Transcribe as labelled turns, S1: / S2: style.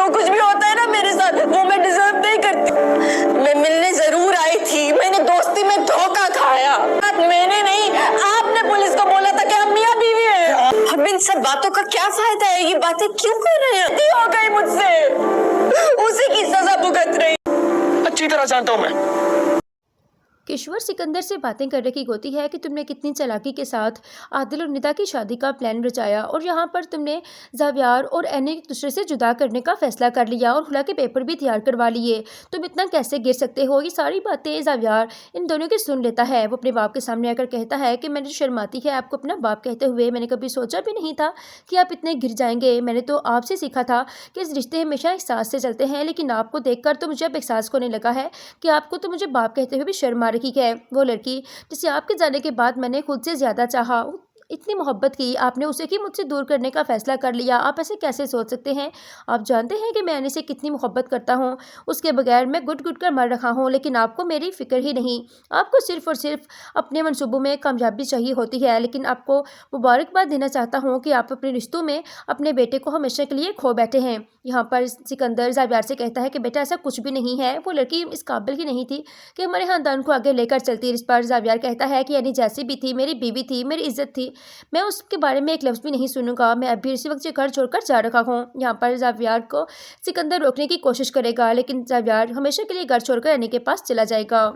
S1: जो कुछ भी होता है ना मेरे साथ वो मैं डिजर्व नहीं करती। मैं मिलने जरूर आई थी, मैंने दोस्ती में धोखा खाया। मैंने नहीं, आपने पुलिस को बोला था कि हम मियां बीवी हैं। अब इन सब बातों का क्या फायदा है? ये बातें क्यों कर रहे हैं? गलती हो गई मुझसे, उसी की सजा भुगत रही।
S2: अच्छी तरह जानता हूं मैं।
S3: किश्वर सिकंदर से बातें करने की होती है कि तुमने कितनी चालाकी के साथ आदिल और निदा की शादी का प्लान रचाया और यहाँ पर तुमने जावियार और एने एक दूसरे से जुदा करने का फैसला कर लिया और हुला के पेपर भी तैयार करवा लिए। तुम इतना कैसे गिर सकते हो? ये सारी बातें जावियार इन दोनों की सुन लेता है। वो अपने बाप के सामने आकर कहता है कि मैंने शर्माती है आपको अपना बाप कहते हुए, मैंने कभी सोचा भी नहीं था कि आप इतने गिर जाएंगे। मैंने तो आपसे सीखा था कि इस रिश्ते हमेशा एहसास से चलते हैं, लेकिन आपको देखकर तो मुझे अब एहसास होने लगा है कि आपको तो मुझे बाप कहते हुए भी शर्म आ रही है। वो लड़की जिसे आपके जाने के बाद मैंने खुद से ज़्यादा चाहा, इतनी मोहब्बत की, आपने उसे ही मुझसे दूर करने का फैसला कर लिया। आप ऐसे कैसे सोच सकते हैं? आप जानते हैं कि मैं अनी से कितनी मोहब्बत करता हूँ, उसके बगैर मैं घुट घुट कर मर रहा हूँ, लेकिन आपको मेरी फ़िक्र ही नहीं। आपको सिर्फ़ और सिर्फ अपने मंसूबों में कामयाबी चाहिए होती है। लेकिन आपको मुबारकबाद देना चाहता हूँ कि आप अपने रिश्तों में अपने बेटे को हमेशा के लिए खो बैठे हैं। यहाँ पर सिकंदर जावियार से कहता है कि बेटा ऐसा कुछ भी नहीं है, वो लड़की इस काबिल ही नहीं थी कि हमारे ख़ानदान को आगे लेकर चलती। इस पर जावियार कहता है कि यानी जैसी भी थी मेरी बीवी थी, मेरी इज्जत थी, मैं उसके बारे में एक लफ्ज़ भी नहीं सुनूंगा। मैं अभी इसी वक्त से घर छोड़कर जा रखा हूँ। यहाँ पर जावियार को सिकंदर रोकने की कोशिश करेगा, लेकिन जावियार हमेशा के लिए घर छोड़कर एनी के पास चला जाएगा।